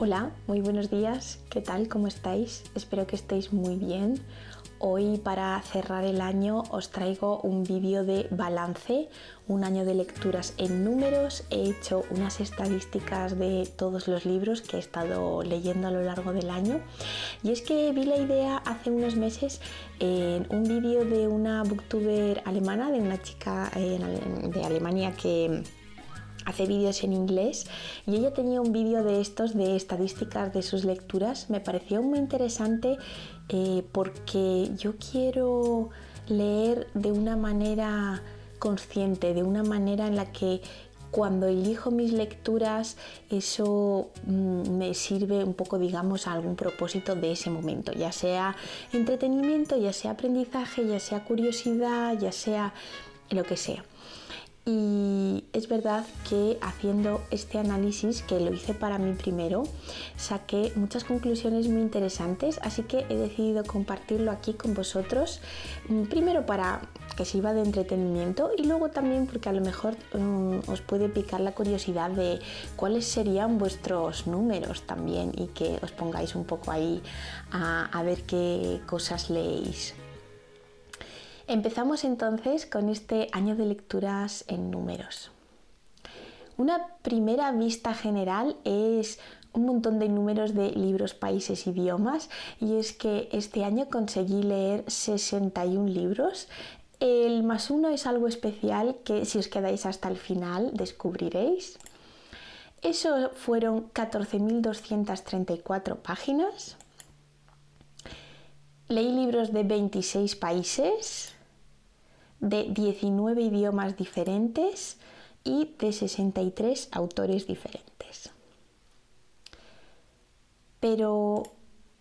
Hola, muy buenos días, ¿qué tal? ¿Cómo estáis? Espero que estéis muy bien. Hoy, para cerrar el año, os traigo un vídeo de balance, un año de lecturas en números. He hecho unas estadísticas de todos los libros que he estado leyendo a lo largo del año, y es que vi la idea hace unos meses en un vídeo de una booktuber alemana, de una chica de Alemania que hace vídeos en inglés, y ella tenía un vídeo de estos de estadísticas de sus lecturas. Me pareció muy interesante porque yo quiero leer de una manera consciente, de una manera en la que cuando elijo mis lecturas eso me sirve un poco, digamos, a algún propósito de ese momento, ya sea entretenimiento, ya sea aprendizaje, ya sea curiosidad, ya sea lo que sea. Y es verdad que haciendo este análisis, que lo hice para mí primero, saqué muchas conclusiones muy interesantes, así que he decidido compartirlo aquí con vosotros, primero para que sirva de entretenimiento y luego también porque a lo mejor os puede picar la curiosidad de cuáles serían vuestros números también, y que os pongáis un poco ahí a ver qué cosas leéis. Empezamos entonces con este año de lecturas en números. Una primera vista general es un montón de números de libros, países, idiomas, y es que este año conseguí leer 61 libros. El +1 es algo especial que, si os quedáis hasta el final, descubriréis. Eso fueron 14.234 páginas. Leí libros de 26 países, de 19 idiomas diferentes y de 63 autores diferentes. Pero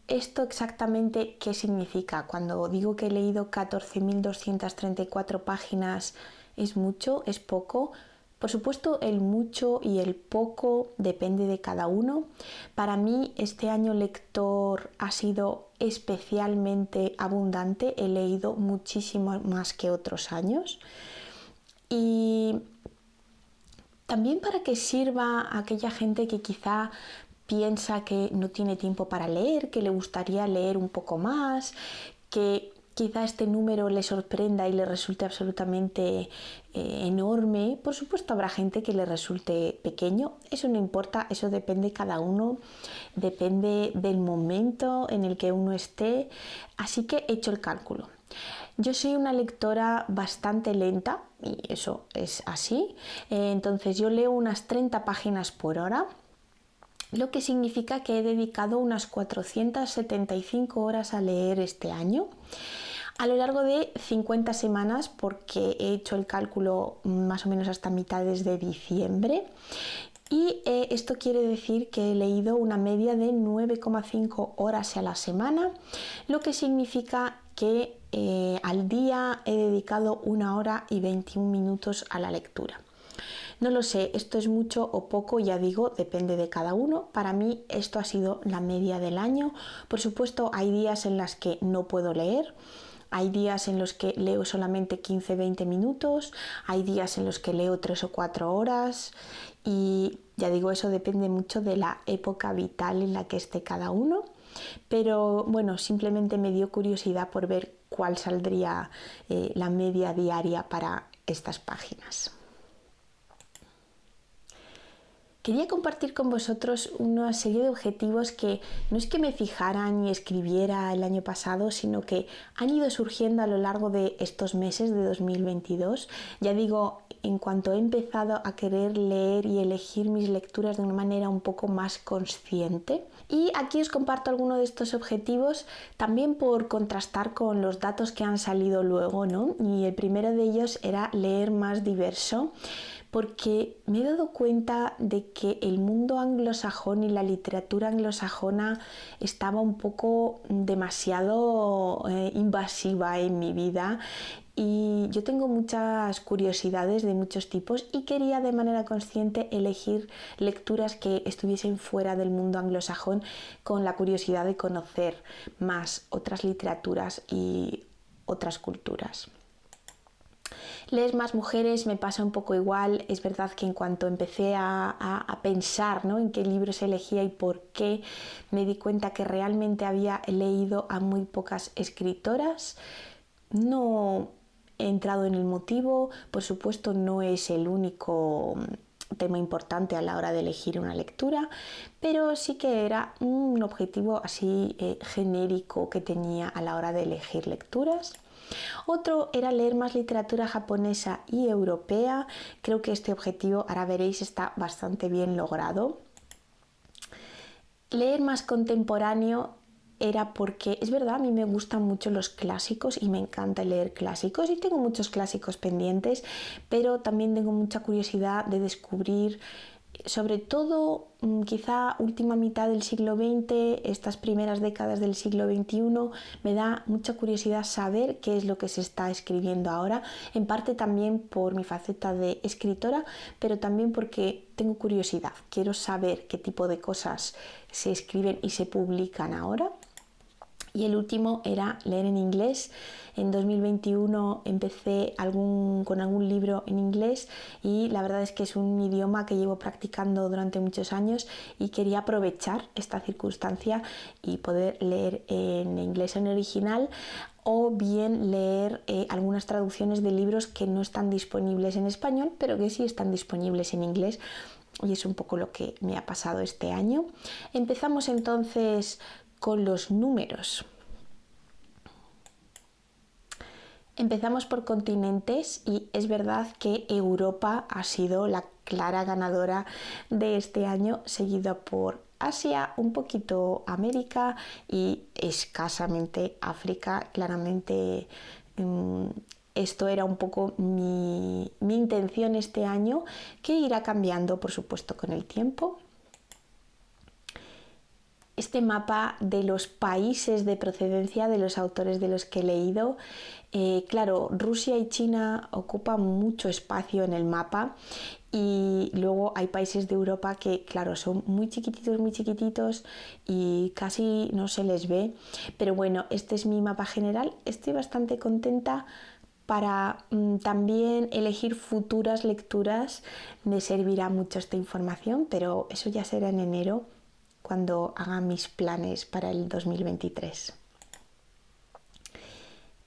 ¿esto exactamente qué significa? Cuando digo que he leído 14.234 páginas, ¿es mucho? ¿Es poco? Por supuesto, el mucho y el poco depende de cada uno. Para mí, este año lector ha sido especialmente abundante. He leído muchísimo más que otros años. Y también para que sirva a aquella gente que quizá piensa que no tiene tiempo para leer, que le gustaría leer un poco más, que quizá este número le sorprenda y le resulte absolutamente enorme. Por supuesto, habrá gente que le resulte pequeño. Eso no importa, eso depende de cada uno, depende del momento en el que uno esté. Así que he hecho el cálculo. Yo soy una lectora bastante lenta, y eso es así. Entonces yo leo unas 30 páginas por hora, lo que significa que he dedicado unas 475 horas a leer este año, a lo largo de 50 semanas, porque he hecho el cálculo más o menos hasta mitades de diciembre. Y esto quiere decir que he leído una media de 9,5 horas a la semana, lo que significa que al día he dedicado 1 hora y 21 minutos a la lectura. No lo sé, esto es mucho o poco, ya digo, depende de cada uno. Para mí esto ha sido la media del año. Por supuesto, hay días en los que no puedo leer. Hay días en los que leo solamente 15-20 minutos, hay días en los que leo 3 o 4 horas, y ya digo, eso depende mucho de la época vital en la que esté cada uno. Pero bueno, simplemente me dio curiosidad por ver cuál saldría la media diaria para estas páginas. Quería compartir con vosotros una serie de objetivos que no es que me fijara ni escribiera el año pasado, sino que han ido surgiendo a lo largo de estos meses de 2022. Ya digo, en cuanto he empezado a querer leer y elegir mis lecturas de una manera un poco más consciente. Y aquí os comparto algunos de estos objetivos, también por contrastar con los datos que han salido luego, ¿no? Y el primero de ellos era leer más diverso, porque me he dado cuenta de que el mundo anglosajón y la literatura anglosajona estaba un poco demasiado invasiva en mi vida, y yo tengo muchas curiosidades de muchos tipos y quería de manera consciente elegir lecturas que estuviesen fuera del mundo anglosajón, con la curiosidad de conocer más otras literaturas y otras culturas. Lees más mujeres me pasa un poco igual. Es verdad que en cuanto empecé a pensar, ¿no?, en qué libros elegía y por qué, me di cuenta que realmente había leído a muy pocas escritoras. No he entrado en el motivo, por supuesto no es el único tema importante a la hora de elegir una lectura, pero sí que era un objetivo así genérico que tenía a la hora de elegir lecturas. Otro era leer más literatura japonesa y europea. Creo que este objetivo, ahora veréis, está bastante bien logrado. Leer más contemporáneo era porque, es verdad, a mí me gustan mucho los clásicos y me encanta leer clásicos y tengo muchos clásicos pendientes, pero también tengo mucha curiosidad de descubrir, sobre todo quizá última mitad del siglo XX, estas primeras décadas del siglo XXI, me da mucha curiosidad saber qué es lo que se está escribiendo ahora, en parte también por mi faceta de escritora, pero también porque tengo curiosidad, quiero saber qué tipo de cosas se escriben y se publican ahora. Y el último era leer en inglés. En 2021 empecé con algún libro en inglés y la verdad es que es un idioma que llevo practicando durante muchos años y quería aprovechar esta circunstancia y poder leer en inglés en original o bien leer algunas traducciones de libros que no están disponibles en español pero que sí están disponibles en inglés. Y es un poco lo que me ha pasado este año. Empezamos entonces con los números. Empezamos por continentes y es verdad que Europa ha sido la clara ganadora de este año, seguida por Asia, un poquito América y escasamente África. Claramente esto era un poco mi intención este año, que irá cambiando por supuesto con el tiempo. Este mapa de los países de procedencia de los autores de los que he leído, claro, Rusia y China ocupan mucho espacio en el mapa y luego hay países de Europa que, claro, son muy chiquititos y casi no se les ve, pero bueno, este es mi mapa general. Estoy bastante contenta. Para también elegir futuras lecturas me servirá mucho esta información, pero eso ya será en enero, cuando haga mis planes para el 2023.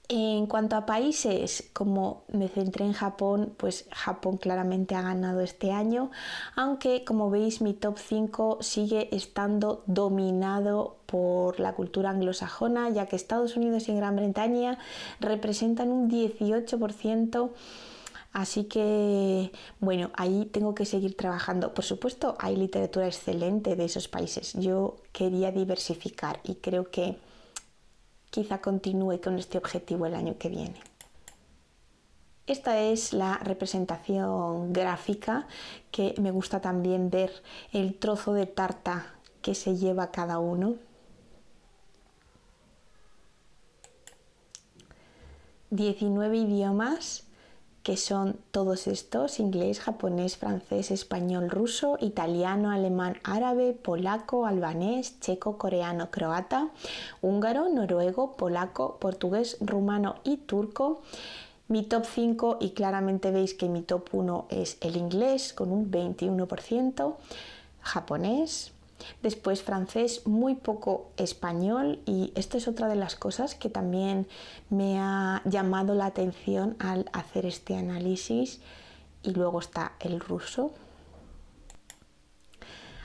En cuanto a países, como me centré en Japón, pues Japón claramente ha ganado este año, aunque como veis mi top 5 sigue estando dominado por la cultura anglosajona, ya que Estados Unidos y Gran Bretaña representan un 18%. Así que, bueno, ahí tengo que seguir trabajando. Por supuesto, hay literatura excelente de esos países. Yo quería diversificar y creo que quizá continúe con este objetivo el año que viene. Esta es la representación gráfica, que me gusta también ver el trozo de tarta que se lleva cada uno. 19 idiomas, que son todos estos: inglés, japonés, francés, español, ruso, italiano, alemán, árabe, polaco, albanés, checo, coreano, croata, húngaro, noruego, polaco, portugués, rumano y turco. Mi top 5, y claramente veis que mi top 1 es el inglés con un 21%, japonés, después francés, muy poco español, y esto es otra de las cosas que también me ha llamado la atención al hacer este análisis. Y luego está el ruso.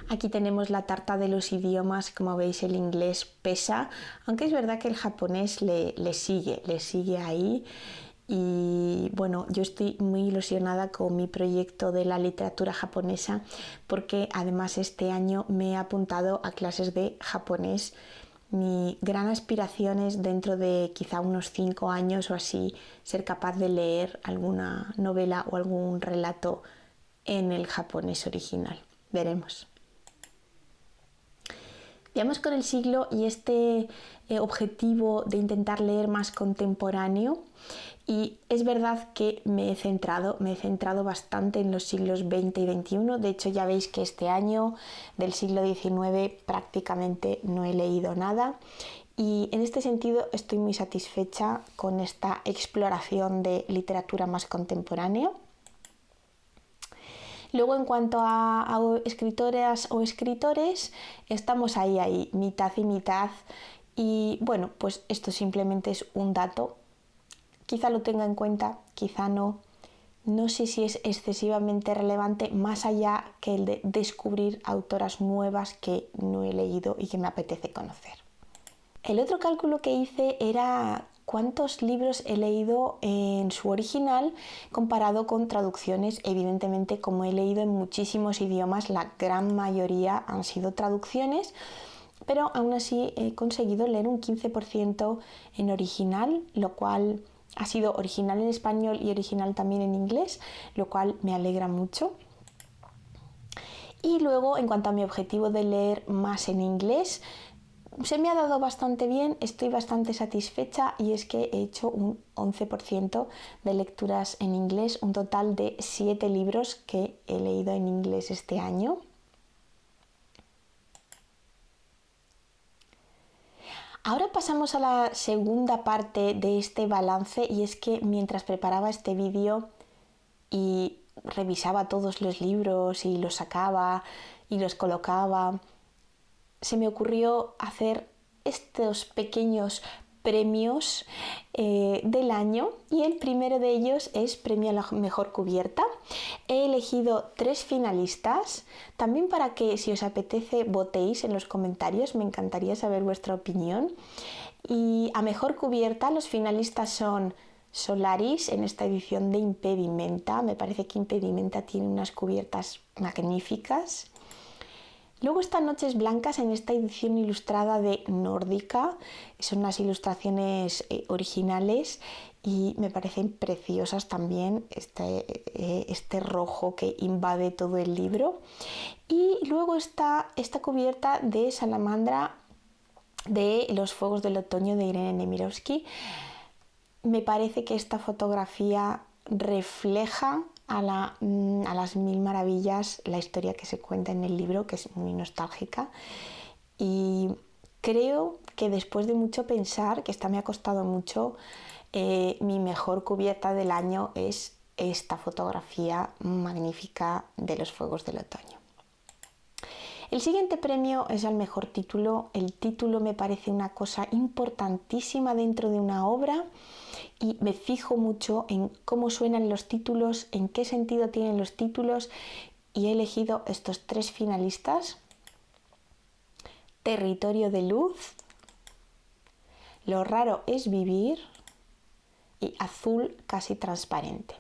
Aquí tenemos la tarta de los idiomas. Como veis, el inglés pesa, aunque es verdad que el japonés le sigue ahí. Y bueno, yo estoy muy ilusionada con mi proyecto de la literatura japonesa, porque además este año me he apuntado a clases de japonés. Mi gran aspiración es, dentro de quizá unos 5 años o así, ser capaz de leer alguna novela o algún relato en el japonés original. Veremos. Veamos con el siglo y este objetivo de intentar leer más contemporáneo. Y es verdad que me he centrado bastante en los siglos XX y XXI. De hecho, ya veis que este año del siglo XIX prácticamente no he leído nada. Y en este sentido estoy muy satisfecha con esta exploración de literatura más contemporánea. Luego, en cuanto a escritoras o escritores, estamos ahí, mitad y mitad. Y bueno, pues esto simplemente es un dato. Quizá lo tenga en cuenta, quizá no. No sé si es excesivamente relevante, más allá que el de descubrir autoras nuevas que no he leído y que me apetece conocer. El otro cálculo que hice era cuántos libros he leído en su original comparado con traducciones. Evidentemente, como he leído en muchísimos idiomas, la gran mayoría han sido traducciones, pero aún así he conseguido leer un 15% en original, lo cual ha sido original en español y original también en inglés, lo cual me alegra mucho. Y luego, en cuanto a mi objetivo de leer más en inglés, se me ha dado bastante bien, estoy bastante satisfecha, y es que he hecho un 11% de lecturas en inglés, un total de 7 libros que he leído en inglés este año. Ahora pasamos a la segunda parte de este balance, y es que mientras preparaba este vídeo y revisaba todos los libros y los sacaba y los colocaba, se me ocurrió hacer estos pequeños premios del año, y el primero de ellos es premio a la mejor cubierta. He elegido 3 finalistas, también para que, si os apetece, votéis en los comentarios, me encantaría saber vuestra opinión. Y a mejor cubierta los finalistas son Solaris en esta edición de Impedimenta. Me parece que Impedimenta tiene unas cubiertas magníficas. Luego están Noches Blancas en esta edición ilustrada de Nórdica. Son unas ilustraciones originales y me parecen preciosas también, este rojo que invade todo el libro. Y luego está esta cubierta de Salamandra de Los Fuegos del Otoño de Irene Nemirovsky. Me parece que esta fotografía refleja a las mil maravillas la historia que se cuenta en el libro, que es muy nostálgica, y creo que después de mucho pensar, que esta me ha costado mucho, mi mejor cubierta del año es esta fotografía magnífica de Los Fuegos del Otoño. El siguiente premio es al mejor título. El título me parece una cosa importantísima dentro de una obra, y me fijo mucho en cómo suenan los títulos, en qué sentido tienen los títulos, y he elegido estos 3 finalistas: Territorio de Luz, Lo raro es vivir y Azul casi transparente.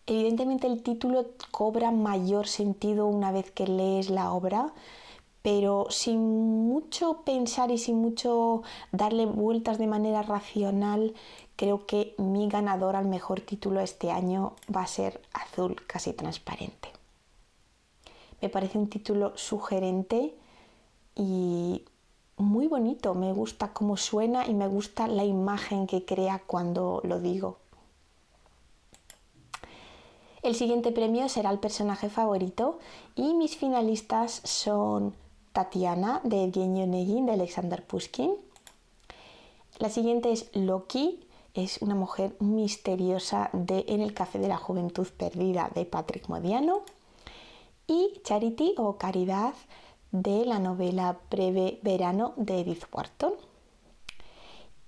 Evidentemente el título cobra mayor sentido una vez que lees la obra, pero sin mucho pensar y sin mucho darle vueltas de manera racional, creo que mi ganador al mejor título este año va a ser Azul casi transparente. Me parece un título sugerente y muy bonito, me gusta cómo suena y me gusta la imagen que crea cuando lo digo. El siguiente premio será el personaje favorito, y mis finalistas son Tatiana de Evgeny Onegin de Alexander Pushkin. La siguiente es Loki, es una mujer misteriosa de En el Café de la Juventud Perdida de Patrick Modiano. Y Charity o Caridad de la novela Breve Verano de Edith Wharton.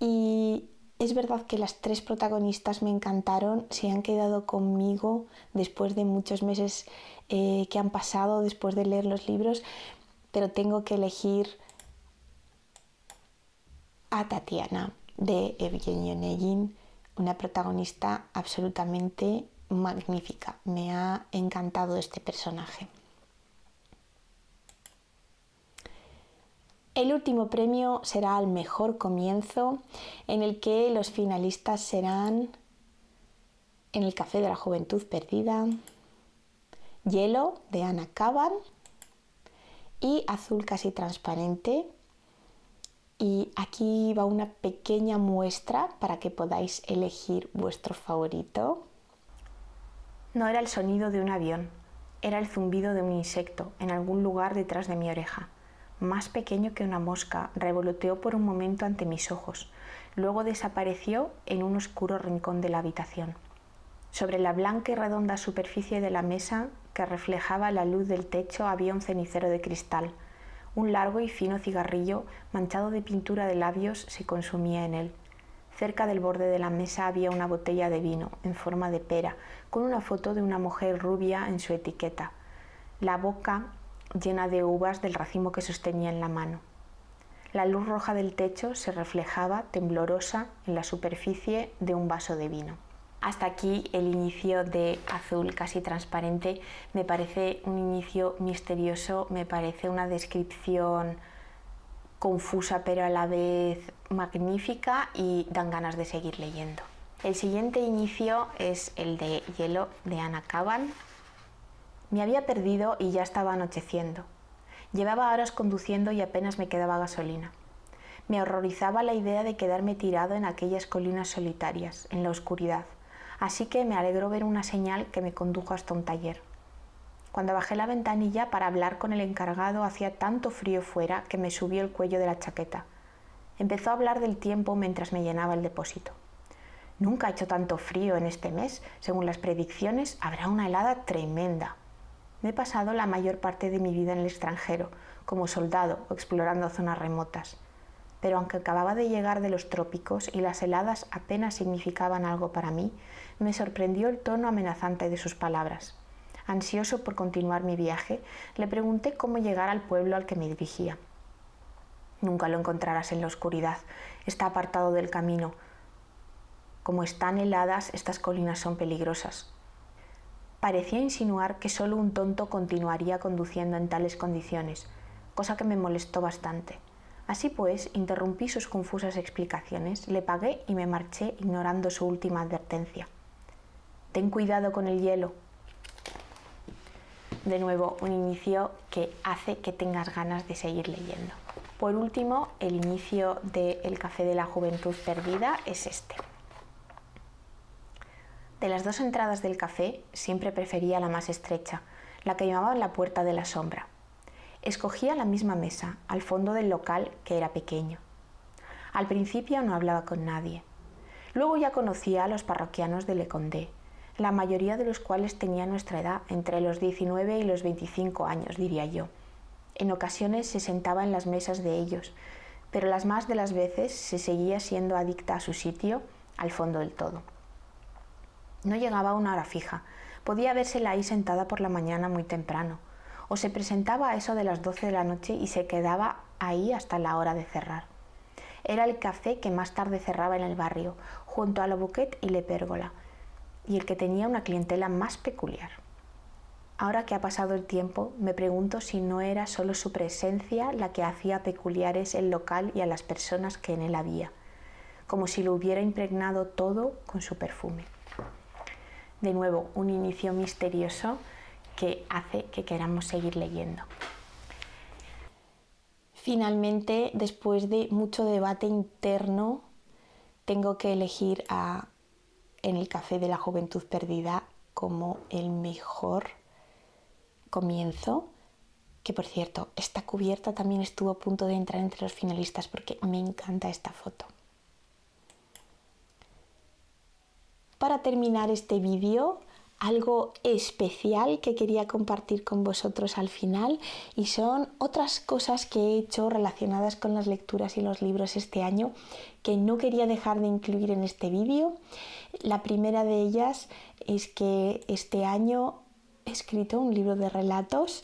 Y es verdad que las 3 protagonistas me encantaron, se han quedado conmigo después de muchos meses que han pasado después de leer los libros, pero tengo que elegir a Tatiana de Evgeny Onegin, una protagonista absolutamente magnífica. Me ha encantado este personaje. El último premio será al mejor comienzo, en el que los finalistas serán En el Café de la Juventud Perdida, Hielo de Anna Kavan y Azul casi transparente. Y aquí va una pequeña muestra para que podáis elegir vuestro favorito. No era el sonido de un avión, era el zumbido de un insecto en algún lugar detrás de mi oreja. más pequeño que una mosca, revoloteó por un momento ante mis ojos. Luego desapareció en un oscuro rincón de la habitación. Sobre la blanca y redonda superficie de la mesa, que reflejaba la luz del techo, había un cenicero de cristal. Un largo y fino cigarrillo, manchado de pintura de labios, se consumía en él. Cerca del borde de la mesa había una botella de vino, en forma de pera, con una foto de una mujer rubia en su etiqueta, la boca llena de uvas del racimo que sostenía en la mano. La luz roja del techo se reflejaba, temblorosa, en la superficie de un vaso de vino. Hasta aquí el inicio de Azul casi transparente. Me parece un inicio misterioso, me parece una descripción confusa pero a la vez magnífica y dan ganas de seguir leyendo. El siguiente inicio es el de Hielo de Anna Kavan. Me había perdido y ya estaba anocheciendo. Llevaba horas conduciendo y apenas me quedaba gasolina. Me horrorizaba la idea de quedarme tirado en aquellas colinas solitarias, en la oscuridad, así que me alegró ver una señal que me condujo hasta un taller. Cuando bajé la ventanilla para hablar con el encargado hacía tanto frío fuera que me subió el cuello de la chaqueta. Empezó a hablar del tiempo mientras me llenaba el depósito. Nunca ha hecho tanto frío en este mes. Según las predicciones, habrá una helada tremenda. Me he pasado la mayor parte de mi vida en el extranjero, como soldado o explorando zonas remotas. Pero aunque acababa de llegar de los trópicos y las heladas apenas significaban algo para mí, me sorprendió el tono amenazante de sus palabras. Ansioso por continuar mi viaje, le pregunté cómo llegar al pueblo al que me dirigía. Nunca lo encontrarás en la oscuridad, está apartado del camino. Como están heladas, estas colinas son peligrosas. Parecía insinuar que solo un tonto continuaría conduciendo en tales condiciones, cosa que me molestó bastante. Así pues, interrumpí sus confusas explicaciones, le pagué y me marché ignorando su última advertencia. Ten cuidado con el hielo. De nuevo, un inicio que hace que tengas ganas de seguir leyendo. Por último, el inicio de El café de la juventud perdida es este. De las dos entradas del café, siempre prefería la más estrecha, la que llamaba la puerta de la sombra. Escogía la misma mesa, al fondo del local, que era pequeño. Al principio no hablaba con nadie. Luego ya conocía a los parroquianos de Le Condé, la mayoría de los cuales tenía nuestra edad, entre los 19 y los 25 años, diría yo. En ocasiones se sentaba en las mesas de ellos, pero las más de las veces se seguía siendo adicta a su sitio, al fondo del todo. No llegaba a una hora fija, podía vérsela ahí sentada por la mañana muy temprano, o se presentaba a eso de las 12 de la noche y se quedaba ahí hasta la hora de cerrar. Era el café que más tarde cerraba en el barrio, junto a la Bouquet y Le Pérgola, y el que tenía una clientela más peculiar. Ahora que ha pasado el tiempo, me pregunto si no era solo su presencia la que hacía peculiares el local y a las personas que en él había, como si lo hubiera impregnado todo con su perfume. De nuevo, un inicio misterioso que hace que queramos seguir leyendo. Finalmente, después de mucho debate interno, tengo que elegir En el café de la juventud perdida como el mejor comienzo, que por cierto, esta cubierta también estuvo a punto de entrar entre los finalistas porque me encanta esta foto. Para terminar este vídeo, algo especial que quería compartir con vosotros al final, y son otras cosas que he hecho relacionadas con las lecturas y los libros este año que no quería dejar de incluir en este vídeo. La primera de ellas es que este año he escrito un libro de relatos,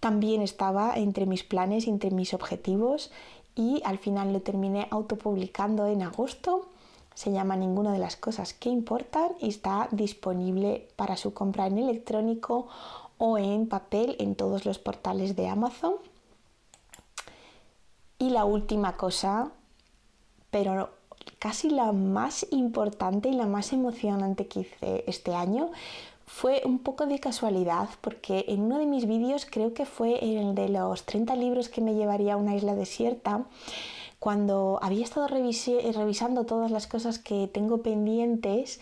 también estaba entre mis planes y entre mis objetivos, y al final lo terminé autopublicando en agosto. Se llama Ninguna de las cosas que importan y está disponible para su compra en electrónico o en papel en todos los portales de Amazon. Y la última cosa, pero casi la más importante y la más emocionante que hice este año, fue un poco de casualidad, porque en uno de mis vídeos, creo que fue el de los 30 libros que me llevaría a una isla desierta, cuando había estado revisando todas las cosas que tengo pendientes,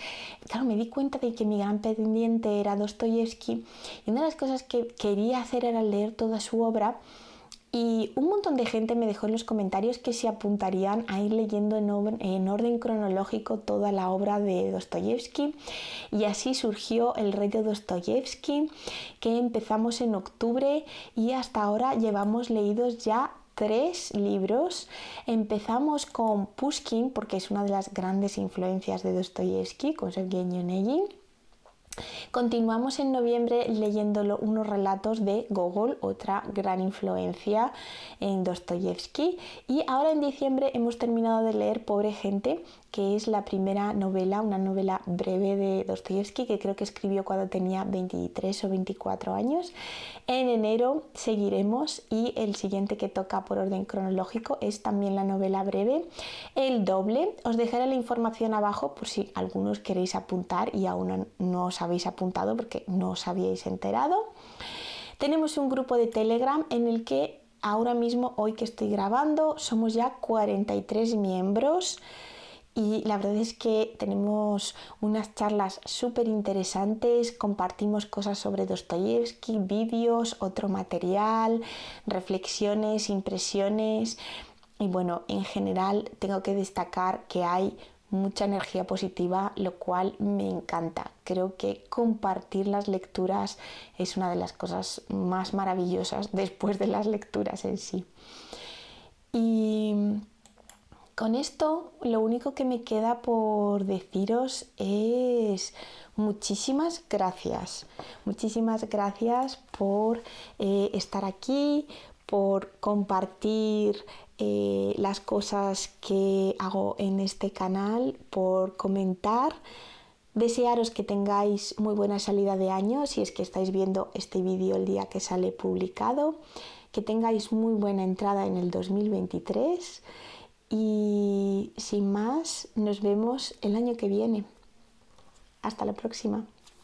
claro, me di cuenta de que mi gran pendiente era Dostoyevsky, y una de las cosas que quería hacer era leer toda su obra, Y un montón de gente me dejó en los comentarios que se apuntarían a ir leyendo en orden cronológico toda la obra de Dostoyevsky, y así surgió El rey de Dostoyevsky, que empezamos en octubre y hasta ahora llevamos leídos ya 3 libros. Empezamos con Pushkin, porque es una de las grandes influencias de Dostoyevsky, con Sergei Onegin. Continuamos en noviembre leyendo unos relatos de Gogol, otra gran influencia en Dostoyevsky, y ahora en diciembre hemos terminado de leer Pobre gente, que es la primera novela, una novela breve de Dostoyevsky que creo que escribió cuando tenía 23 o 24 años. En enero seguiremos y el siguiente que toca por orden cronológico es también la novela breve, El doble. Os dejaré la información abajo por si algunos queréis apuntar y aún no os habéis apuntado porque no os habíais enterado. Tenemos un grupo de Telegram en el que ahora mismo, hoy que estoy grabando, somos ya 43 miembros. Y la verdad es que tenemos unas charlas súper interesantes, compartimos cosas sobre Dostoyevsky, vídeos, otro material, reflexiones, impresiones. Y bueno, en general tengo que destacar que hay mucha energía positiva, lo cual me encanta. Creo que compartir las lecturas es una de las cosas más maravillosas después de las lecturas en sí. Y con esto lo único que me queda por deciros es muchísimas gracias. Muchísimas gracias por estar aquí, por compartir las cosas que hago en este canal, por comentar. Desearos que tengáis muy buena salida de año si es que estáis viendo este vídeo el día que sale publicado, que tengáis muy buena entrada en el 2023 y sin más nos vemos el año que viene. Hasta la próxima.